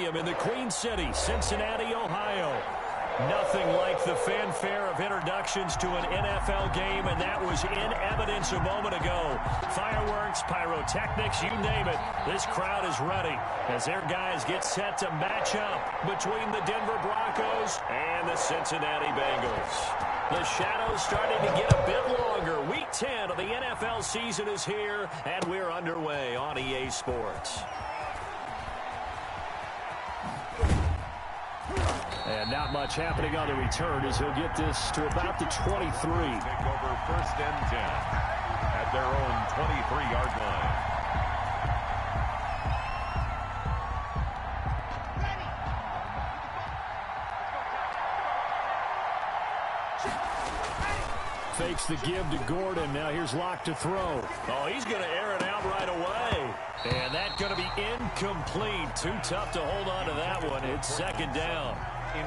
Stadium in the Queen City, Cincinnati, Ohio. Nothing like the fanfare of introductions to an NFL game, and that was in evidence a moment ago. Fireworks, pyrotechnics, you name it. This crowd is ready as their guys get set to match up between the Denver Broncos and the Cincinnati Bengals. The shadow's starting to get a bit longer. Week 10 of the NFL season is here, and we're underway on EA Sports. And not much happening on the return as he'll get this to about the 23. Take over 1st and 10 at their own 23-yard line. Fakes the give to Gordon. Now here's Locke to throw. Oh, he's going to air it out right away. And that's going to be incomplete. Too tough to hold on to that one. It's 2nd down.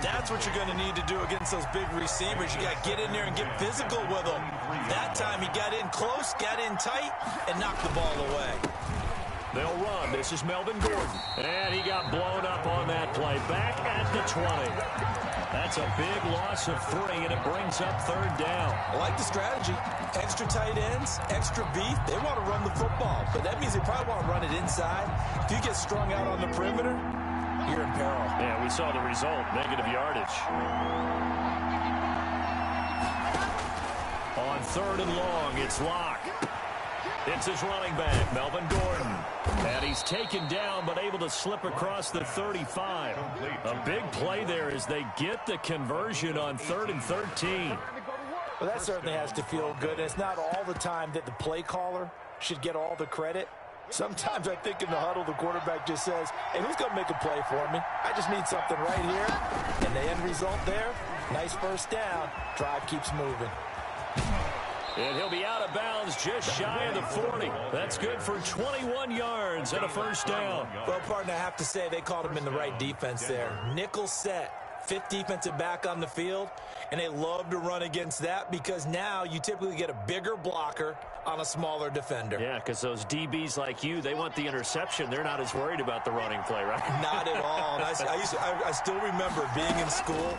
That's what you're going to need to do against those big receivers. You got to get in there and get physical with them. That time he got in close, got in tight, and knocked the ball away. They'll run. This is Melvin Gordon. And he got blown up on that play. Back at the 20. That's a big loss of 3, and it brings up 3rd down. I like the strategy. Extra tight ends, extra beef. They want to run the football, but that means they probably want to run it inside. If you get strung out on the perimeter, you're in peril. Yeah, we saw the result. Negative yardage. On 3rd and long, it's Locke. It's his running back, Melvin Gordon. And he's taken down, but able to slip across the 35. A big play there as they get the conversion on 3rd and 13. Well, that certainly has to feel good. It's not all the time that the play caller should get all the credit. Sometimes I think in the huddle, the quarterback just says, hey, who's going to make a play for me? I just need something right here. And the end result there, nice 1st down. Drive keeps moving. And he'll be out of bounds just shy of the 40. That's good for 21 yards and a 1st down. Well, partner, I have to say they called him in the right defense there. Nickel set. 5th defensive back on the field, and they love to run against that because now you typically get a bigger blocker on a smaller defender. Yeah, because those DBs like you, they want the interception. They're not as worried about the running play, right? Not at all. And I still remember being in school,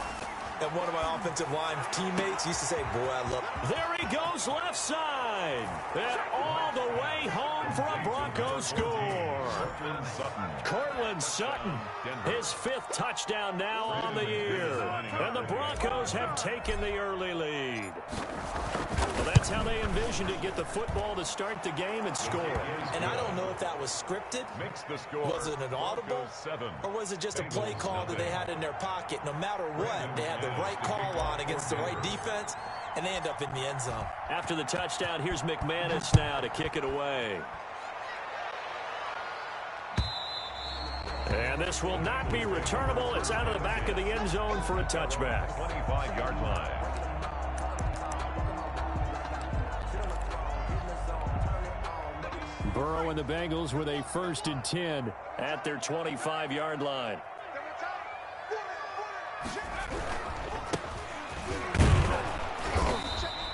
and one of my offensive line teammates used to say, boy, I love it. There he goes left side. And all the way home for a Broncos score. Cortland Sutton, his 5th touchdown now on the year. And the Broncos have taken the early lead. Well, that's how they envisioned it, get the football to start the game and score. And I don't know if that was scripted. Was it an audible? Or was it just a play call that they had in their pocket? No matter what, they had the right call on against the right defense, and they end up in the end zone. After the touchdown, here's McManus now to kick it away. And this will not be returnable. It's out of the back of the end zone for a touchback. 25-yard line. Burrow and the Bengals with a 1st and 10 at their 25-yard line.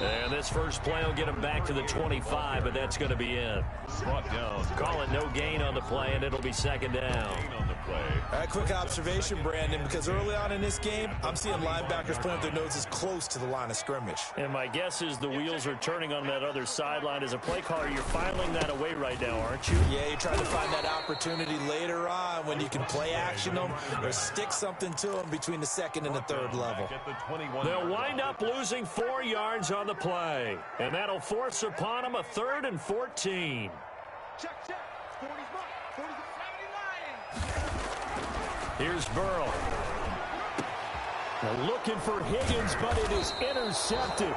And this first play will get him back to the 25, but that's going to be it. Call it no gain on the play, and it'll be 2nd down. A quick observation, Brandon, because early on in this game, I'm seeing linebackers point their noses close to the line of scrimmage. And my guess is the wheels are turning on that other sideline. As a play caller, you're filing that away right now, aren't you? Yeah, you're trying to find that opportunity later on when you can play action them or stick something to them between the 2nd and the 3rd level. They'll wind up losing 4 yards on the play, and that'll force upon them a 3rd and 14. Check. 40's mark. 40's Here's Burrow. They're looking for Higgins, but it is intercepted.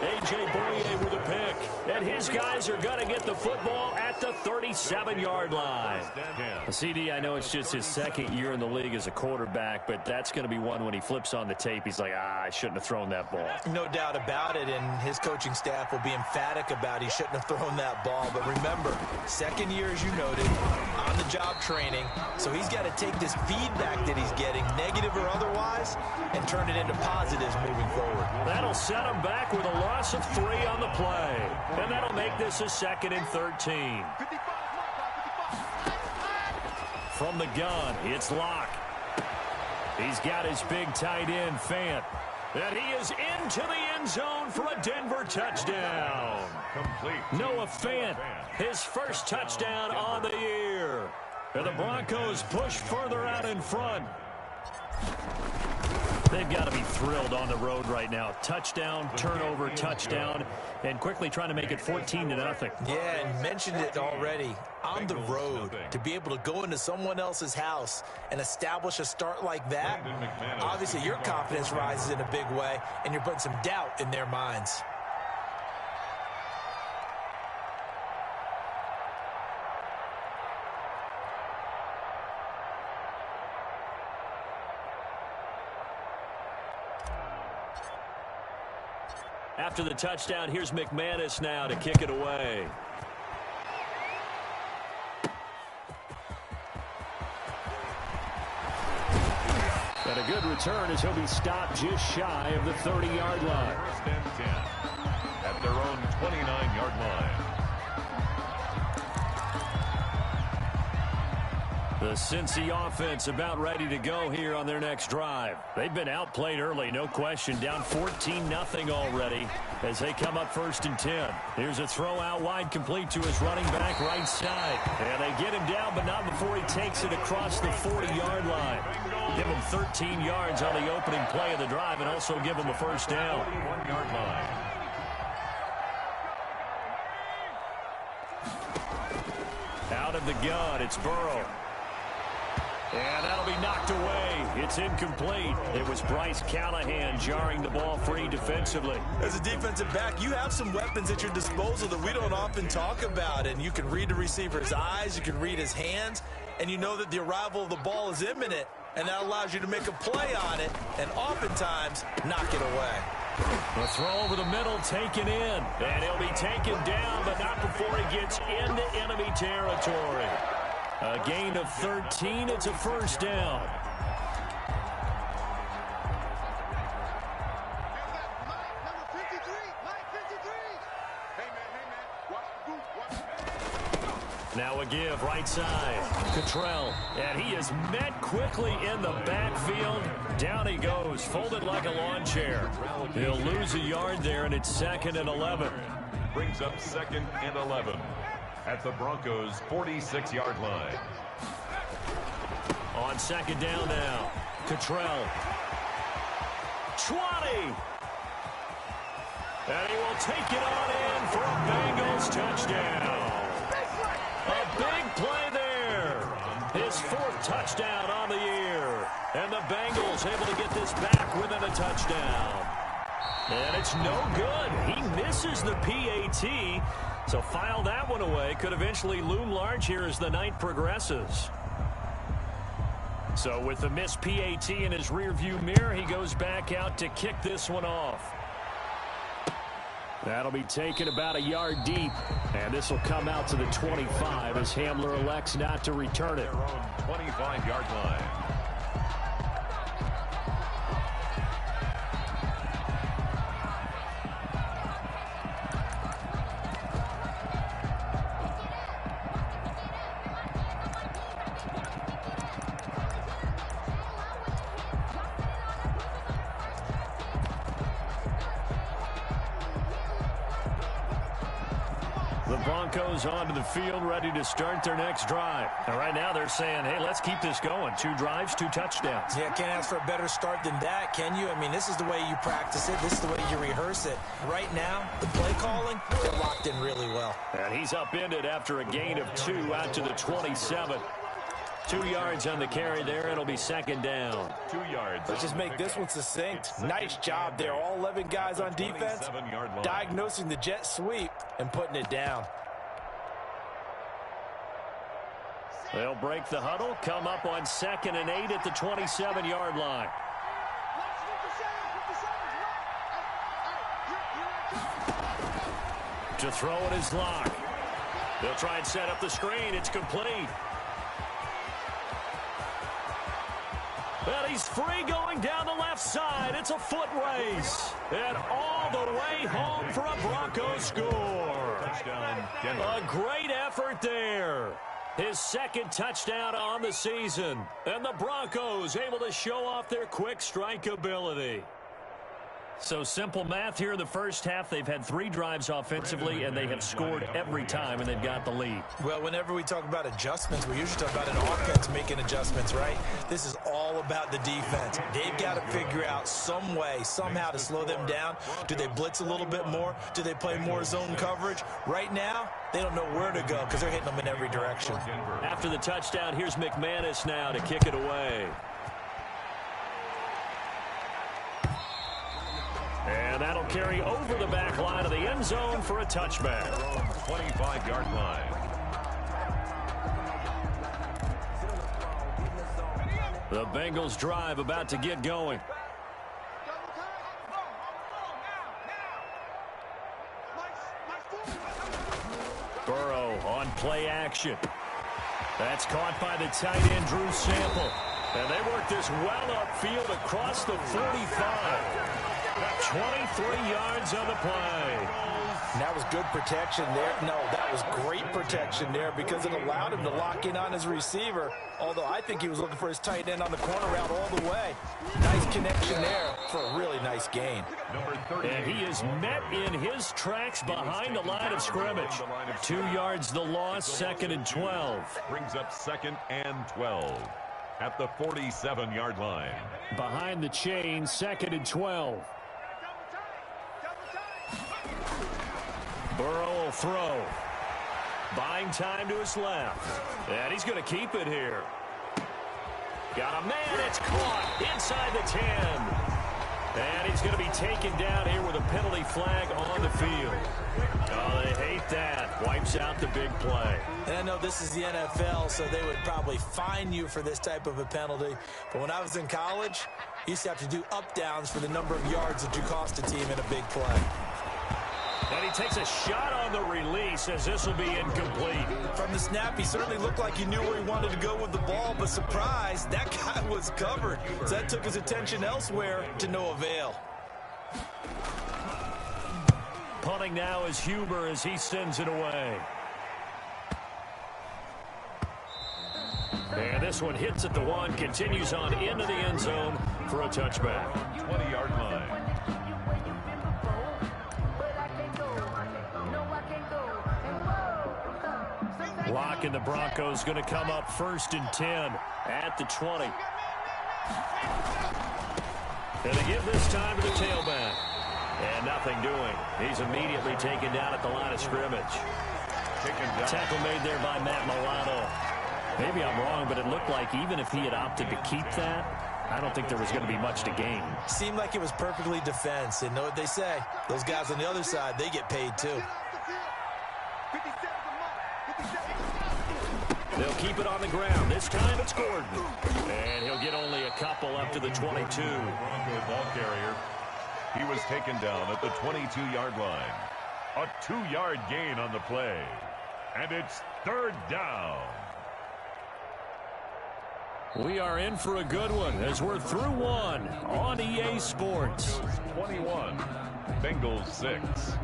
A.J. Boye with a pick. And his guys are going to get the football at the 37-yard line. CD, I know it's just his 2nd year in the league as a quarterback, but that's going to be one when he flips on the tape. He's like, I shouldn't have thrown that ball. No doubt about it, and his coaching staff will be emphatic about he shouldn't have thrown that ball. But remember, 2nd year, as you noted, on-the-job training. So he's got to take this feedback that he's getting, negative or otherwise, and turn it into positives moving forward. That'll set him back with a loss of 3 on the play. And that'll make this a 2nd and 13. from the gun. It's Locke. He's got his big tight end, Fant. And he is into the end zone for a Denver touchdown. Complete. Noah Fant, his first touchdown on the year. And the Broncos push further out in front. They've got to be thrilled on the road right now. Touchdown, turnover, touchdown, and quickly trying to make it 14-0. Yeah, and mentioned it already. On the road, to be able to go into someone else's house and establish a start like that, obviously your confidence rises in a big way, and you're putting some doubt in their minds. After the touchdown, here's McManus now to kick it away. And a good return as he'll be stopped just shy of the 30-yard line. First and 10 at their own 29-yard line. The Cincy offense about ready to go here on their next drive. They've been outplayed early, no question. Down 14-0 already as they come up 1st and 10. Here's a throw out wide, complete to his running back right side. And they get him down, but not before he takes it across the 40-yard line. Give him 13 yards on the opening play of the drive and also give him a first down. 41-yard line. Out of the gun, it's Burrow. And that'll be knocked away. It's incomplete. It was Bryce Callahan jarring the ball free defensively. As a defensive back, you have some weapons at your disposal that we don't often talk about. And you can read the receiver's eyes, you can read his hands, and you know that the arrival of the ball is imminent. And that allows you to make a play on it and oftentimes knock it away. The throw over the middle taken in. And he'll be taken down, but not before he gets into enemy territory. A gain of 13. It's a first down. Now a give, right side. Cottrell, and he is met quickly in the backfield. Down he goes, folded like a lawn chair. He'll lose a yard there, and it's 2nd and 11. Brings up 2nd and 11 at the Broncos' 46-yard line. On 2nd down now, Cottrell. 20. And he will take it on in for a Bengals touchdown. A big play there. His 4th touchdown on the year. And the Bengals able to get this back within a touchdown. And it's no good. He misses the PAT. So file that one away. Could eventually loom large here as the night progresses. So with the missed PAT in his rearview mirror, he goes back out to kick this one off. That'll be taken about a yard deep. And this will come out to the 25 as Hamler elects not to return it. Their own 25-yard line. The Broncos onto the field, ready to start their next drive. And right now they're saying, hey, let's keep this going. 2 drives, 2 touchdowns. Yeah, can't ask for a better start than that, can you? I mean, this is the way you practice it. This is the way you rehearse it. Right now, the play calling, they're locked in really well. And he's upended after a gain of 2 out to the 27. 2 yards on the carry there. It'll be 2nd down. 2 yards. Let's just make this one succinct. Nice job there. All 11 guys on defense diagnosing the jet sweep and putting it down. They'll break the huddle, come up on 2nd and 8 at the 27-yard line. To throw it is Locke. They'll try and set up the screen. It's complete. And he's free going down the left side. It's a foot race. And all the way home for a Broncos score. Touchdown, Denver. A great effort there. His second touchdown on the season. And the Broncos able to show off their quick strike ability. So simple math here in the first half. They've had 3 drives offensively, and they have scored every time, and they've got the lead. Well, whenever we talk about adjustments, we usually talk about an offense making adjustments, right? This is all about the defense. They've got to figure out some way, somehow to slow them down. Do they blitz a little bit more? Do they play more zone coverage? Right now, they don't know where to go because they're hitting them in every direction. After the touchdown, here's McManus now to kick it away. And that'll carry over the back line of the end zone for a touchback. 25-yard line. The Bengals drive about to get going. Burrow on play action. That's caught by the tight end, Drew Sample. And they work this well upfield across the 45. 23 yards on the play. And that was good protection there. No, that was great protection there because it allowed him to lock in on his receiver, although I think he was looking for his tight end on the corner route all the way. Nice connection there for a really nice gain. And he is met in his tracks behind the line of scrimmage. 2 yards the loss, 2nd and 12. Brings up 2nd and 12 at the 47-yard line. Behind the chain, 2nd and 12. Burrow will throw. Buying time to his left. And he's going to keep it here. Got a man. It's caught inside the 10. And he's going to be taken down here with a penalty flag on the field. Oh, they hate that. Wipes out the big play. And I know this is the NFL, so they would probably fine you for this type of a penalty. But when I was in college, you used to have to do up-downs for the number of yards that you cost a team in a big play. And he takes a shot on the release as this will be incomplete. From the snap, he certainly looked like he knew where he wanted to go with the ball, but surprise, that guy was covered. So that took his attention elsewhere to no avail. Punting now is Huber as he sends it away. And this one hits at the 1, continues on into the end zone for a touchback. 20-yard line. Lock and the Broncos going to come up 1st and 10 at the 20. And they give this time to the tailback. And nothing doing. He's immediately taken down at the line of scrimmage. Tackle made there by Matt Milano. Maybe I'm wrong, but it looked like even if he had opted to keep that, I don't think there was going to be much to gain. Seemed like it was perfectly defense. And know what they say? Those guys on the other side, they get paid too. They'll keep it on the ground. This time it's Gordon. And he'll get only a couple up to the 22. Bronco ball carrier. He was taken down at the 22-yard line. A 2-yard gain on the play. And it's 3rd down. We are in for a good one as we're through one on EA Sports. 21, Bengals 6.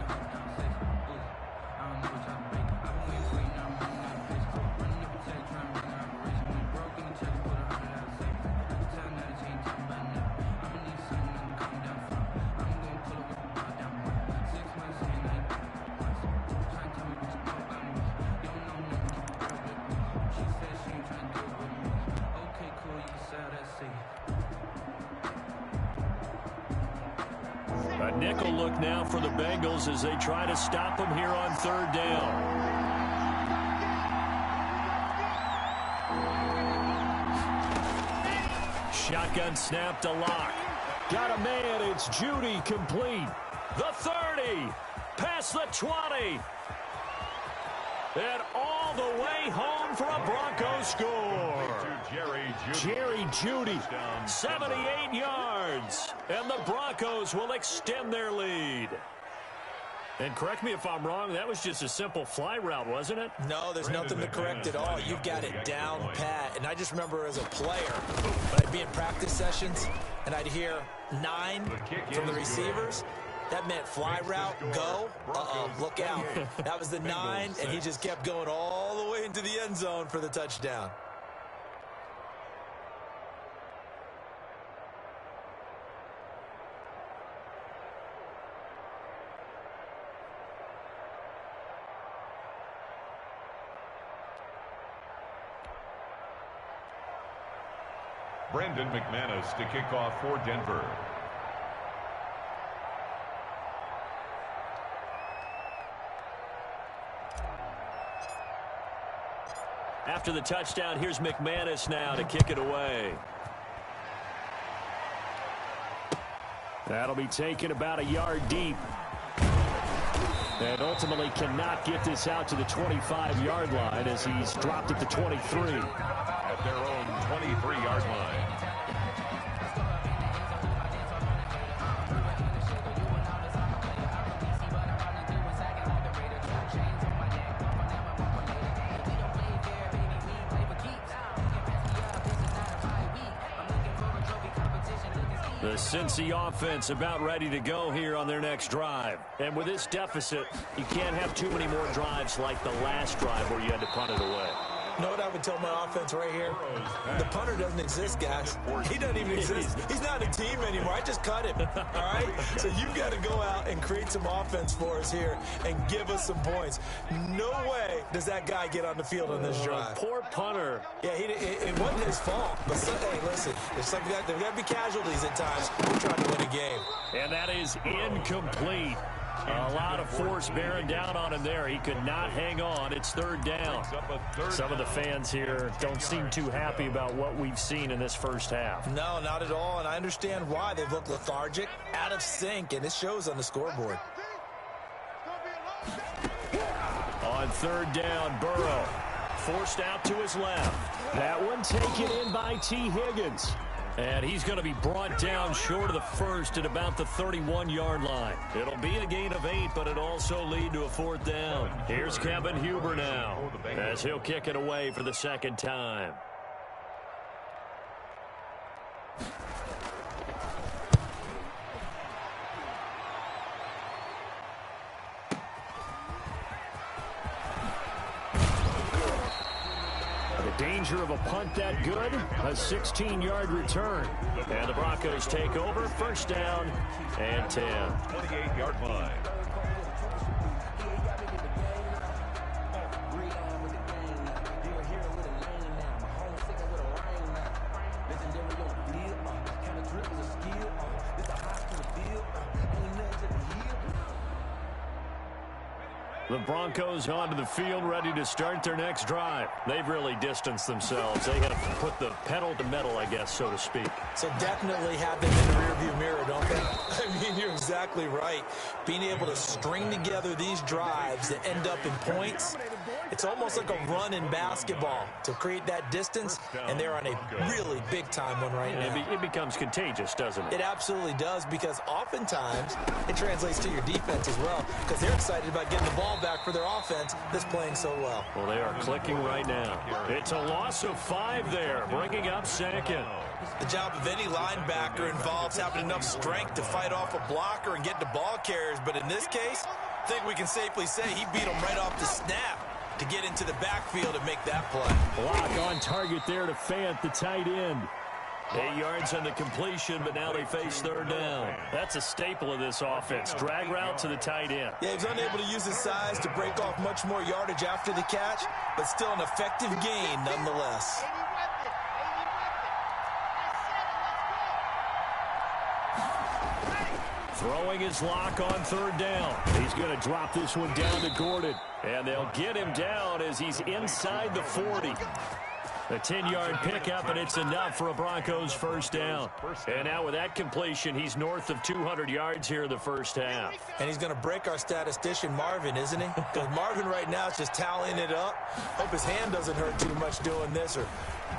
A nickel look now for the Bengals as they try to stop them here on 3rd down. Shotgun snap to Lock. Got a man. It's Judy complete. The 30. Past the 20. And all the way home for a Broncos score. Jerry Judy, 78 yards. And the Broncos will extend their lead. And correct me if I'm wrong, that was just a simple fly route, wasn't it? No, there's nothing to correct at all. You've got it down pat. And I just remember as a player, when I'd be in practice sessions and I'd hear 9 from the receivers, That meant fly route, go. Look out. That was the 9, and he just kept going all the way into the end zone for the touchdown. Brendan McManus to kick off for Denver. After the touchdown, here's McManus now to kick it away. That'll be taken about a yard deep. And ultimately cannot get this out to the 25-yard line as he's dropped at the 23. At their own 23-yard line. The Cincy offense about ready to go here on their next drive. And with this deficit, you can't have too many more drives like the last drive where you had to punt it away. You know what I would tell my offense right here? The punter doesn't exist, guys. He doesn't even exist. He's not a team anymore. I just cut him, all right? So you've got to go out and create some offense for us here and give us some points. No way does that guy get on the field on this drive. Poor punter. Yeah, it wasn't his fault. But, hey, listen, there's got to be casualties at times. We're trying to win a game. And that is incomplete. A lot of force bearing down on him there. He could not hang on. It's third down. Some of the fans here don't seem too happy about what we've seen in this first half. No, not at all, and I understand why. They've looked lethargic, out of sync, and it shows on the scoreboard. On third down, Burrow forced out to his left. That one taken in by T. Higgins. And he's going to be brought down short of the first at about the 31-yard line. It'll be a gain of 8, but it'll also lead to a fourth down. Here's Kevin Huber now as he'll kick it away for the second time. Danger of a punt that good, a 16-yard return. And the Broncos take over, first down and 10. 28-yard line. The Broncos onto the field, ready to start their next drive. They've really distanced themselves. They have put the pedal to metal, I guess, so to speak. So definitely have them in the rearview mirror, don't they? I mean, you're exactly right. Being able to string together these drives that end up in points, it's almost like a run in basketball to create that distance, and they're on a really big-time one right now. It becomes contagious, doesn't it? It absolutely does, because oftentimes it translates to your defense as well, because they're excited about getting the ball back for their offense that's playing so well. Well, they are clicking right now. It's a loss of 5 there, bringing up second. The job of any linebacker involves having enough strength to fight off a blocker and get the ball carriers, but in this case, I think we can safely say he beat him right off the snap to get into the backfield and make that play. Block on target there to Fant, the tight end. 8 yards on the completion, but now they face third down. That's a staple of this offense. Drag route to the tight end. Yeah, he's unable to use his size to break off much more yardage after the catch, but still an effective gain nonetheless. Throwing his lock on third down. He's going to drop this one down to Gordon. And they'll get him down as he's inside the 40. A 10-yard pickup, and it's enough for a Broncos first down. And now with that completion, he's north of 200 yards here in the first half. And he's going to break our statistician, Marvin, isn't he? Because Marvin right now is just tallying it up. Hope his hand doesn't hurt too much doing this or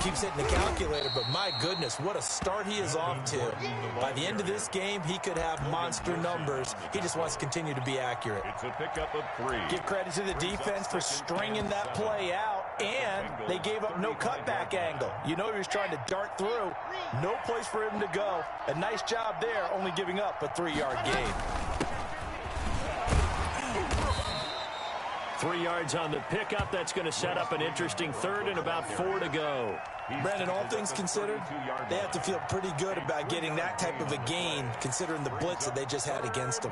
keeps hitting the calculator. But my goodness, what a start he is off to. By the end of this game, he could have monster numbers. He just wants to continue to be accurate. It's a pickup of 3. Give credit to the defense for stringing that play out. And they gave up no cutback angle. You know he was trying to dart through. No place for him to go. A nice job there, only giving up a 3-yard gain. 3 yards on the pickup. That's going to set up an interesting third and about 4 to go. Brandon, all things considered, they have to feel pretty good about getting that type of a gain, considering the blitz that they just had against them.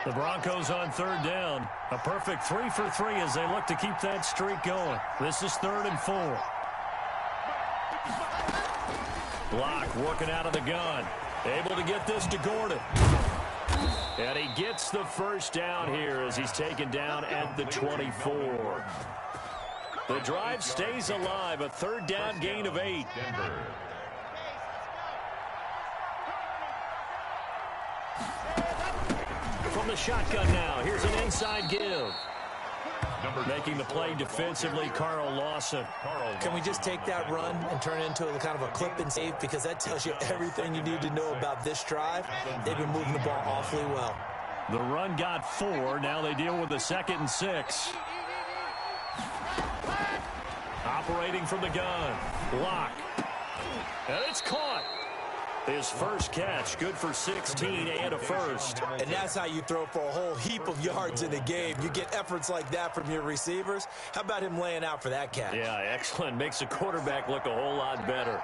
The Broncos on 3rd down. A perfect 3 for 3 as they look to keep that streak going. This is 3rd and 4. Block working out of the gun. Able to get this to Gordon. And he gets the first down here as he's taken down at the 24. The drive stays alive. A 3rd down gain of 8. From the shotgun now. Here's an inside give. Making the play defensively, Carl Lawson. Can we just take that run and turn it into a kind of a clip and save? Because that tells you everything you need to know about this drive. They've been moving the ball awfully well. The run got 4. Now they deal with the 2nd and 6. Operating from the gun. Block. And it's caught. His first catch, good for 16 and a first. And that's how you throw for a whole heap of yards in a game. You get efforts like that from your receivers. How about him laying out for that catch? Yeah, excellent. Makes the quarterback look a whole lot better.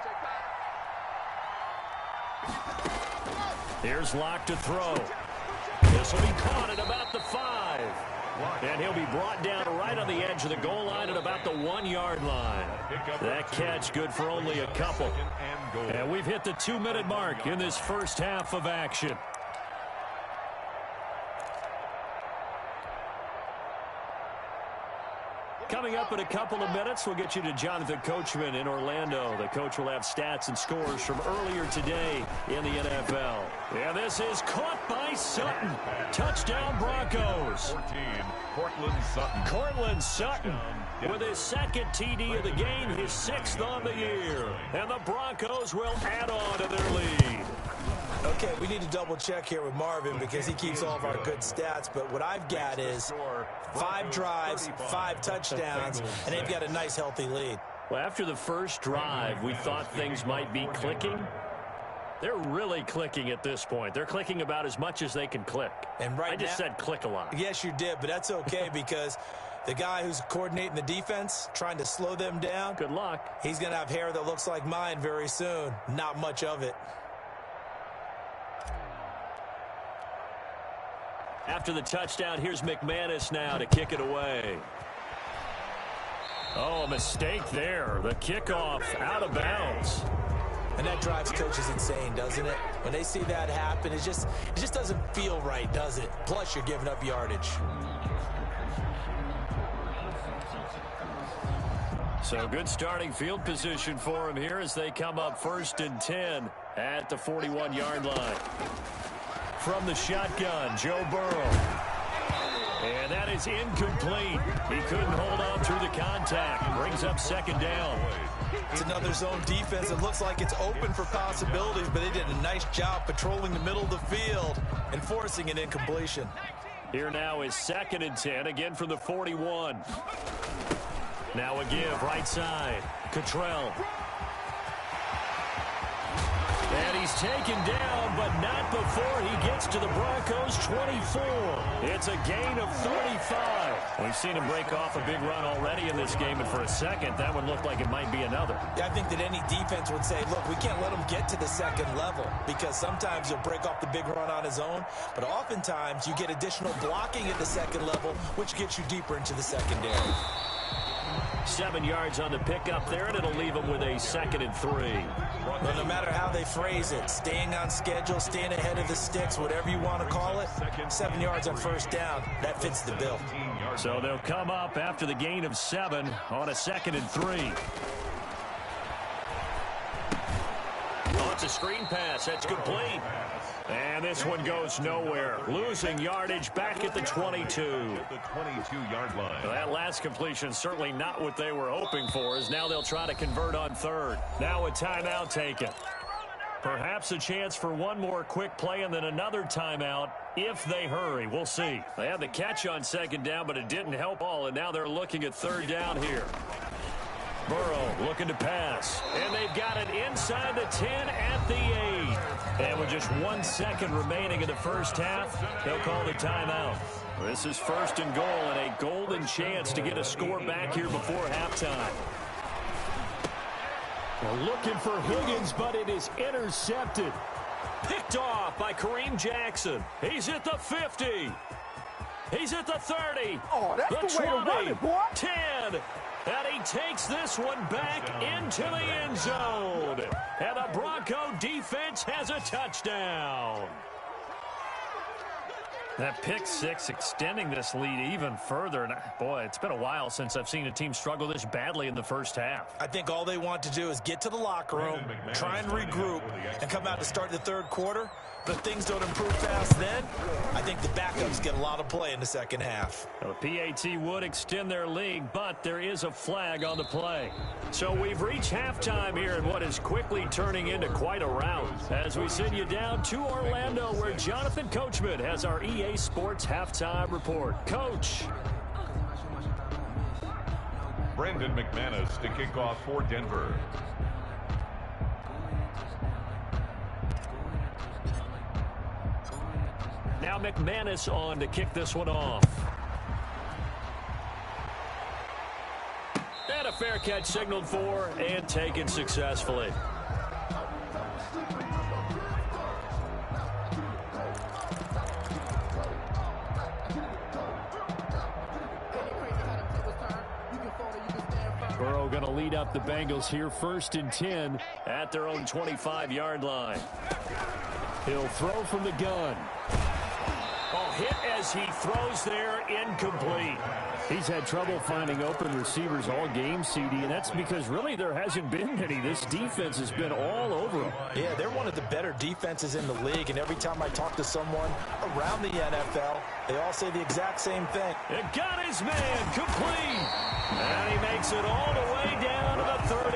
Here's Locke to throw. This will be caught at about the 5. And he'll be brought down right on the edge of the goal line at about the 1-yard line. That catch good for only a couple. And we've hit the 2-minute mark in this first half of action. Coming up in a couple of minutes, we'll get you to Jonathan Coachman in Orlando. The coach will have stats and scores from earlier today in the NFL. And this is caught by Sutton. Touchdown Broncos. 14, Cortland Sutton with his 2nd TD of the game, his 6th on the year. And the Broncos will add on to their lead. Okay, we need to double-check here with Marvin because he keeps all of our good stats. But what I've got is 5 drives, 5 touchdowns, and they've got a nice, healthy lead. Well, after the first drive, we thought things might be clicking. They're really clicking at this point. They're clicking about as much as they can click. And right I just said click a lot. Yes, you did, but that's okay because the guy who's coordinating the defense, trying to slow them down. Good luck. He's going to have hair that looks like mine very soon. Not much of it. After the touchdown, here's McManus now to kick it away. Oh, a mistake there. The kickoff out of bounds. And that drives coaches insane, doesn't it? When they see that happen, it just doesn't feel right, does it? Plus, you're giving up yardage. So good starting field position for him here as they come up 1st and 10 at the 41-yard line. From the shotgun, Joe Burrow. And that is incomplete. He couldn't hold on through the contact. Brings up 2nd down. It's another zone defense. It looks like it's open for possibilities, but they did a nice job patrolling the middle of the field and forcing an incompletion. Here now is 2nd and 10, again from the 41. Now a give, right side. Cottrell. And he's taken down, but not before he gets to the Broncos' 24. It's a gain of 35. We've seen him break off a big run already in this game, and for a second, that one looked like it might be another. Yeah, I think that any defense would say, look, we can't let him get to the 2nd level because sometimes he'll break off the big run on his own, but oftentimes you get additional blocking at the 2nd level, which gets you deeper into the secondary. 7 yards on the pickup there, and it'll leave them with a 2nd and 3. Well, no matter how they phrase it, staying on schedule, staying ahead of the sticks, whatever you want to call it, 7 yards on 1st down, that fits the bill. So they'll come up after the gain of 7 on a 2nd and 3. Oh, it's a screen pass. That's complete. And this one goes nowhere. Losing yardage back at the 22. The 22-yard line. Well, that last completion certainly not what they were hoping for, as now they'll try to convert on 3rd. Now a timeout taken. Perhaps a chance for one more quick play and then another timeout if they hurry. We'll see. They had the catch on 2nd down, but it didn't help all, and now they're looking at 3rd down here. Burrow looking to pass. And they've got it inside the 10 at the 8. And with just 1 second remaining in the first half, they'll call the timeout. This is 1st and goal and a golden chance to get a score back here before halftime. They're looking for Higgins, but it is intercepted. Picked off by Kareem Jackson. He's at the 50. He's at the 30. Oh, that's the way to run it, boy. 10. And he takes this one back into the end zone. And the Bronco defense has a touchdown. That pick six extending this lead even further. And boy, it's been a while since I've seen a team struggle this badly in the first half. I think all they want to do is get to the locker room, try and regroup, and come out to start the third quarter. But if things don't improve fast then, I think the backups get a lot of play in the second half. Well, the PAT would extend their lead, but there is a flag on the play. So we've reached halftime here in what is quickly turning into quite a rout. As we send you down to Orlando, where Jonathan Coachman has our EA Sports halftime report. Coach. Brendan McManus to kick off for Denver. Now McManus on to kick this one off. And a fair catch signaled for and taken successfully. Burrow going to lead up the Bengals here 1st and 10 at their own 25-yard line. He'll throw from the gun. Oh, hit as he throws there, incomplete. He's had trouble finding open receivers all game, CD, and that's because really there hasn't been any. This defense has been all over him. Yeah, they're one of the better defenses in the league, and every time I talk to someone around the NFL, they all say the exact same thing. It got his man complete, and he makes it all the way down to the 31.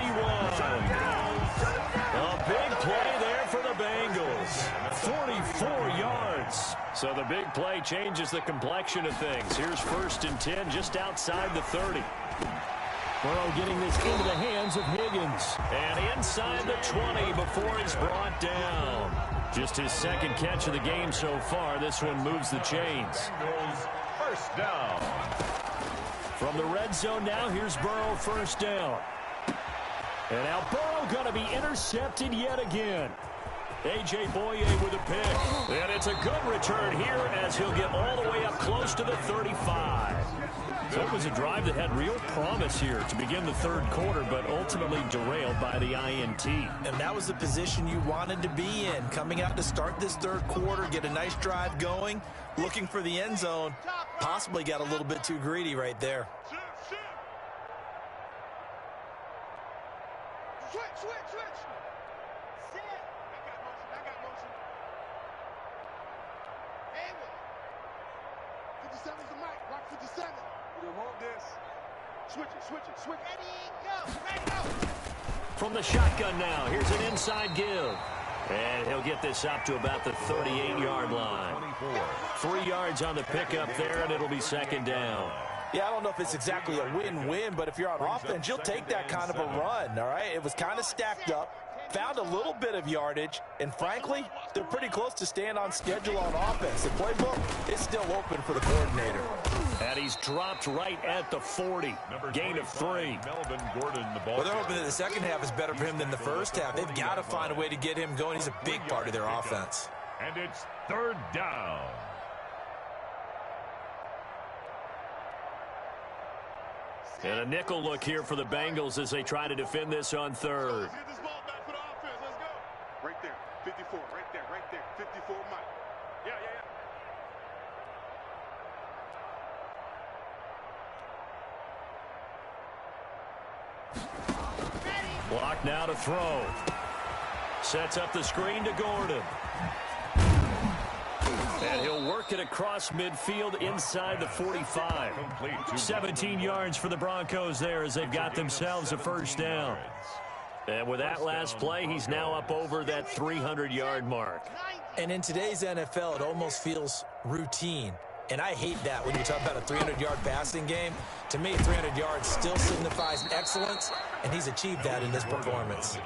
A big play there for the Bengals. 44 yards. So the big play changes the complexion of things. Here's 1st and 10 just outside the 30. Burrow getting this into the hands of Higgins. And inside the 20 before it's brought down. Just his second catch of the game so far. This one moves the chains. First down. From the red zone now, here's Burrow 1st down. And now Burrow going to be intercepted yet again. A.J. Boye with a pick. And it's a good return here as he'll get all the way up close to the 35. So it was a drive that had real promise here to begin the third quarter, but ultimately derailed by the INT. And that was the position you wanted to be in. Coming out to start this third quarter, get a nice drive going, looking for the end zone. Possibly got a little bit too greedy right there. Switch. Sit. I got motion. Anyway. 57's the mic. Rock 57. We'll hold this. Switch it. Ready, go. From the shotgun now, here's an inside give. And he'll get this up to about the 38-yard line. 3 yards on the pickup there, and it'll be 2nd down. Yeah, I don't know if it's exactly a win-win, but if you're on offense, you'll take that kind of a run, all right? It was kind of stacked up, found a little bit of yardage, and frankly, they're pretty close to staying on schedule on offense. The playbook is still open for the coordinator. And he's dropped right at the 40. Gain of 3. Melvin Gordon, the ball. Well, they're hoping that the second half is better for him than the first half. They've got to find a way to get him going. He's a big part of their offense. And it's 3rd down. And a nickel look here for the Bengals as they try to defend this on 3rd. Let's get this ball back for the offense. Let's go. Right there. 54. Right there. 54 Mike. Yeah. Block now to throw. Sets up the screen to Gordon. And he'll work it across midfield inside the 45. 17 yards for the Broncos there as they've got themselves a 1st down. And with that last play, he's now up over that 300-yard mark. And in today's NFL, it almost feels routine. And I hate that when you talk about a 300-yard passing game. To me, 300 yards still signifies excellence, and he's achieved that in this performance.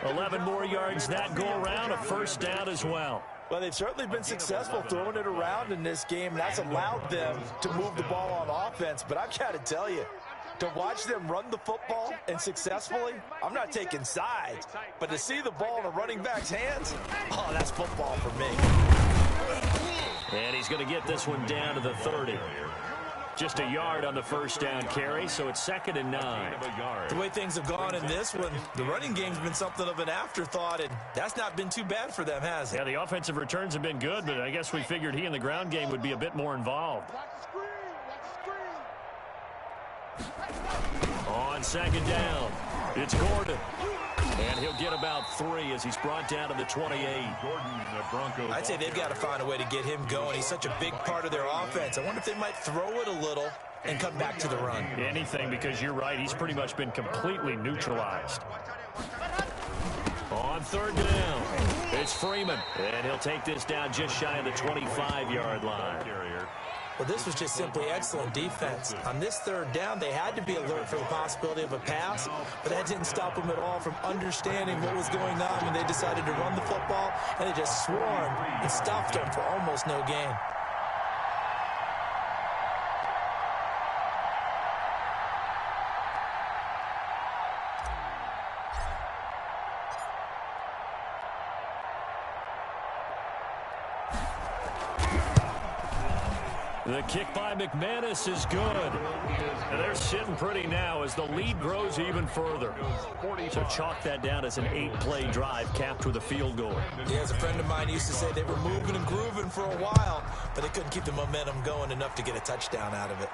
11 more yards that go around, a first down as well. Well, they've certainly been successful throwing it around in this game, and that's allowed them to move the ball on offense. But I've got to tell you, to watch them run the football and successfully, I'm not taking sides, but to see the ball in a running back's hands, oh, that's football for me. And he's going to get this one down to the 30. Just a yard on the first down carry, so it's 2nd and 9. The way things have gone in this one, the running game's been something of an afterthought, and that's not been too bad for them, has it? Yeah, the offensive returns have been good, but I guess we figured he in the ground game would be a bit more involved. On 2nd down, it's Gordon. And he'll get about 3 as he's brought down to the 28. I'd say they've got to find a way to get him going. He's such a big part of their offense. I wonder if they might throw it a little and come back to the run. Anything, because you're right. He's pretty much been completely neutralized. On 3rd down, it's Freeman. And he'll take this down just shy of the 25-yard line. Well, this was just simply excellent defense. On this 3rd down, they had to be alert for the possibility of a pass, but that didn't stop them at all from understanding what was going on when they decided to run the football, and they just swarmed and stuffed them for almost no gain. The kick by McManus is good. And they're sitting pretty now as the lead grows even further. So chalk that down as an 8-play drive capped with a field goal. Yeah, as a friend of mine used to say, they were moving and grooving for a while, but they couldn't keep the momentum going enough to get a touchdown out of it.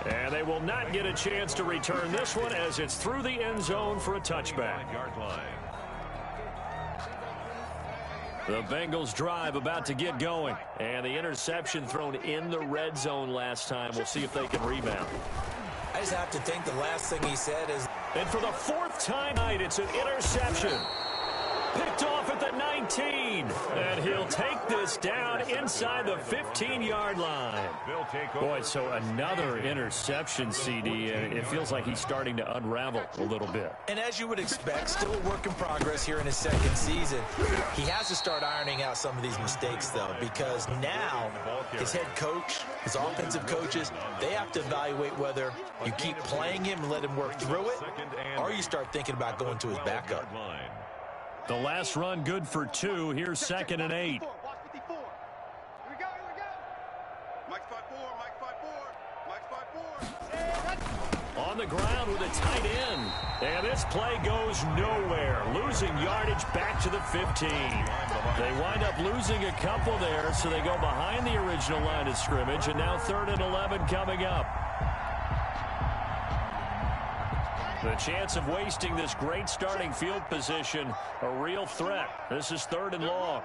And they will not get a chance to return this one as it's through the end zone for a touchback. The Bengals drive about to get going. And the interception thrown in the red zone last time. We'll see if they can rebound. I just have to think the last thing he said is... And for the 4th time tonight, it's an interception. Picked off at the 19. And he'll take this down inside the 15-yard line. Boy, so another interception, CD. And it feels like he's starting to unravel a little bit. And as you would expect, still a work in progress here in his 2nd season. He has to start ironing out some of these mistakes, though, because now his head coach, his offensive coaches, they have to evaluate whether you keep playing him and let him work through it, or you start thinking about going to his backup. The last run good for 2. Here's 2nd and 8. On the ground with a tight end. And this play goes nowhere. Losing yardage back to the 15. They wind up losing a couple there, so they go behind the original line of scrimmage. And now 3rd and 11 coming up. The chance of wasting this great starting field position, a real threat. This is 3rd and long.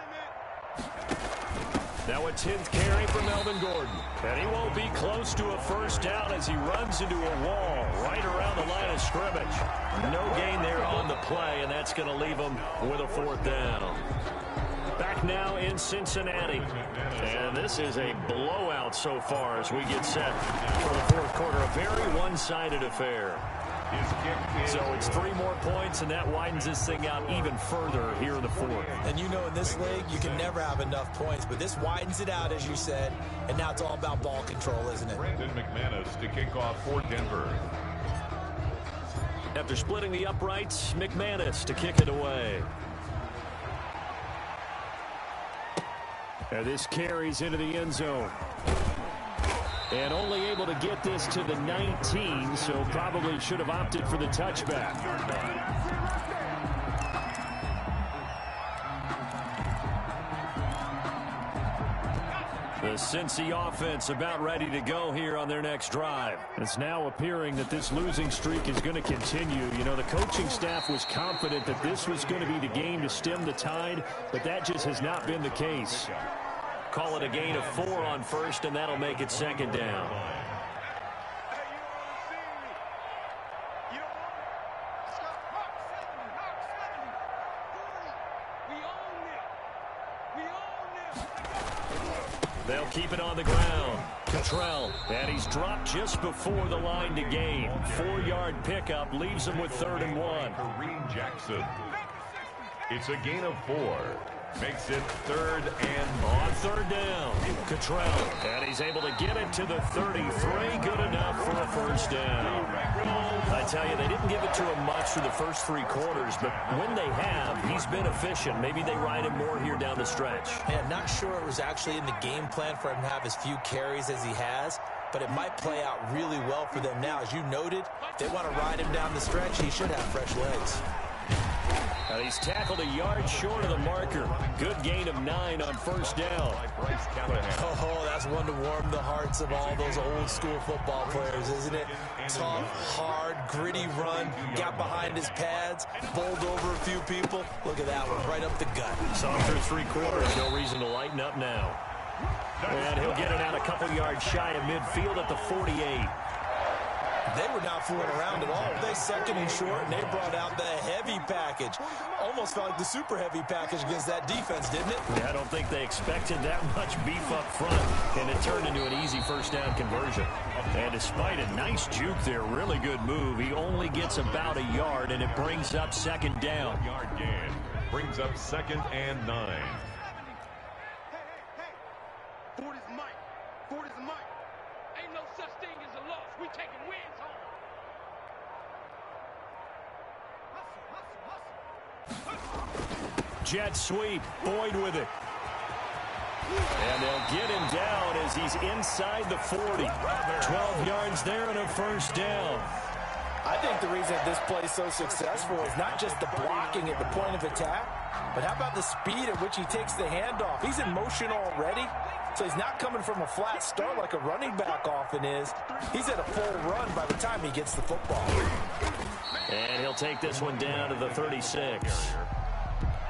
Now a 10th carry for Melvin Gordon. And he won't be close to a first down as he runs into a wall right around the line of scrimmage. No gain there on the play, and that's going to leave him with a 4th down. Back now in Cincinnati. And this is a blowout so far as we get set for the 4th quarter. A very one-sided affair. So it's 3 more points, and that widens this thing out even further here in the 4th. And you know, in this league, you can never have enough points, but this widens it out, as you said, and now it's all about ball control, isn't it? Brandon McManus to kick off for Denver. After splitting the uprights, McManus to kick it away. And this carries into the end zone. And only able to get this to the 19, so probably should have opted for the touchback. The Cincy offense about ready to go here on their next drive. It's now appearing that this losing streak is going to continue. You know, the coaching staff was confident that this was going to be the game to stem the tide, but that just has not been the case. Call it a gain of 4 on 1st, and that'll make it 2nd down. They'll keep it on the ground. Cottrell, and he's dropped just before the line to gain. 4-yard pickup leaves him with 3rd and 1. Kareem Jackson. It's a gain of 4. Makes it 3rd and on 3rd down. Cottrell, and he's able to get it to the 33. Good enough for a 1st down. I tell you, they didn't give it to him much for the first 3 quarters, but when they have, he's been efficient. Maybe they ride him more here down the stretch. Yeah, not sure it was actually in the game plan for him to have as few carries as he has, but it might play out really well for them now. As you noted, if they want to ride him down the stretch, he should have fresh legs. He's tackled a yard short of the marker. Good gain of 9 on 1st down. Oh, that's one to warm the hearts of all those old school football players, isn't it? Tough, hard, gritty run, got behind his pads, bowled over a few people. Look at that one, right up the gut. So through 3 quarters, no reason to lighten up now. And he'll get it out a couple yards shy of midfield at the 48. They were not fooling around at all. They 2nd and short, and they brought out the heavy package. Almost felt like the super heavy package against that defense, didn't it? Yeah, I don't think they expected that much beef up front, and it turned into an easy 1st down conversion. And despite a nice juke there, really good move, he only gets about a yard, and it brings up 2nd down. Yard gain. Brings up 2nd and 9. Hey. 40's Mike. 40's Mike. Ain't no such thing as a loss. We taking wins home. Jet sweep, Boyd with it. And they'll get him down as he's inside the 40. 12 yards there and a 1st down. I think the reason this play is so successful is not just the blocking at the point of attack, but how about the speed at which he takes the handoff? He's in motion already, so he's not coming from a flat start like a running back often is. He's at a full run by the time he gets the football. And he'll take this one down to the 36.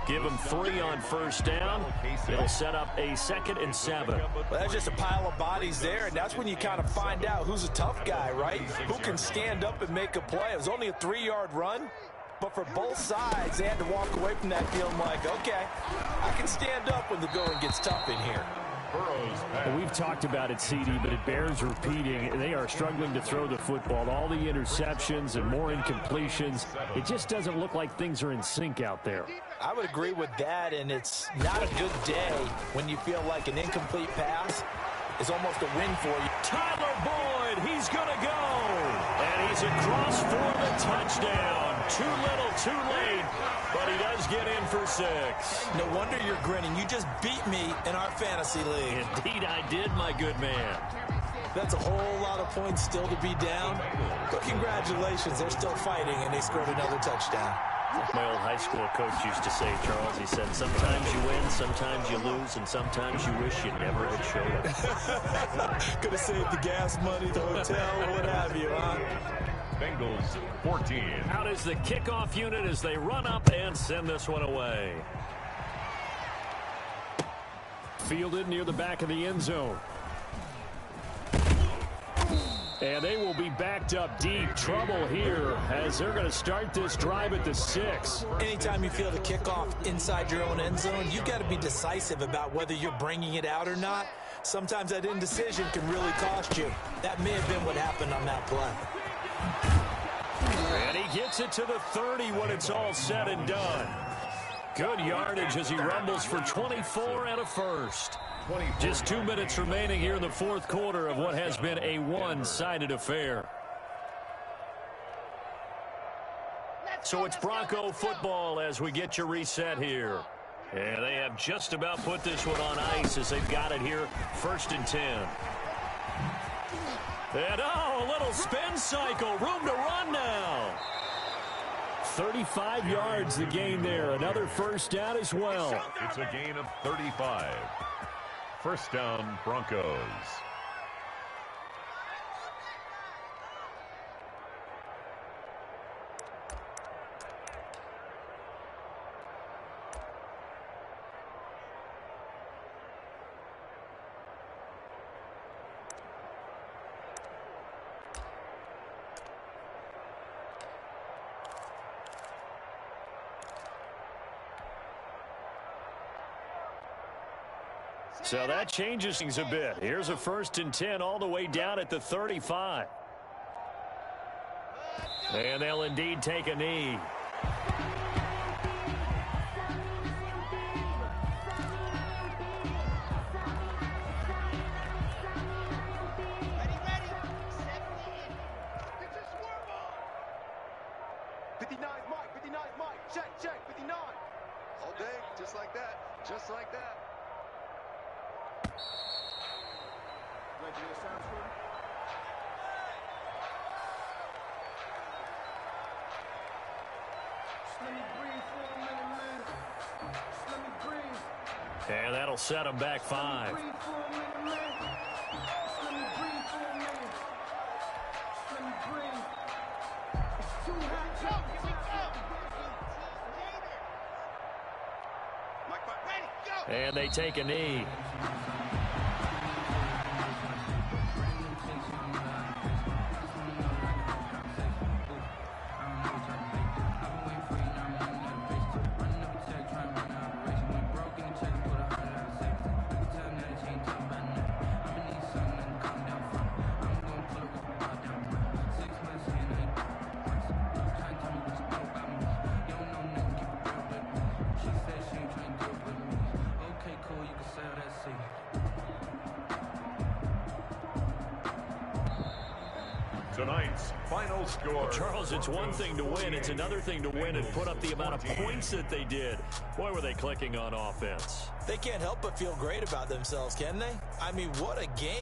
Give him 3 on 1st down. It'll set up a 2nd and 7. Well, that's just a pile of bodies there, and that's when you kind of find out who's a tough guy, right? Who can stand up and make a play. It was only a 3-yard run, but for both sides, they had to walk away from that feeling like, okay, I can stand up when the going gets tough in here. We've talked about it, CD, but it bears repeating. They are struggling to throw the football. All the interceptions and more incompletions. It just doesn't look like things are in sync out there. I would agree with that, and it's not a good day when you feel like an incomplete pass is almost a win for you. Tyler Boyd, he's going to go. And he's across for the touchdown. Too little, too late, but he does get in for 6. No wonder you're grinning. You just beat me in our fantasy league. Indeed I did, my good man. That's a whole lot of points still to be down, but congratulations, they're still fighting, and they scored another touchdown. My old high school coach used to say, Charles, he said, sometimes you win, sometimes you lose, and sometimes you wish you never had showed up. Could have saved the gas money, the hotel, what have you, huh? Bengals 14. Out is the kickoff unit as they run up and send this one away. Fielded near the back of the end zone. And they will be backed up deep. Trouble here as they're going to start this drive at the 6. Anytime you field a kickoff inside your own end zone, you've got to be decisive about whether you're bringing it out or not. Sometimes that indecision can really cost you. That may have been what happened on that play. And he gets it to the 30 when it's all said and done. Good yardage as he rumbles for 24 and a 1st. Just 2 minutes remaining here in the 4th quarter of what has been a one-sided affair. So it's Bronco football as we get you reset here. And they have just about put this one on ice as they've got it here, 1st and 10. And a little spin cycle, room to run now. 35 yards the gain there, another 1st down as well. It's a gain of 35. 1st down, Broncos. So that changes things a bit. Here's a 1st and 10 all the way down at the 35. And they'll indeed take a knee. Just like that. And that'll set him back 5. And they take a knee. Tonight's final score. Charles, it's one thing to win. It's another thing to win and put up the amount of points that they did. Boy, were they clicking on offense. They can't help but feel great about themselves, can they? I mean, what a game.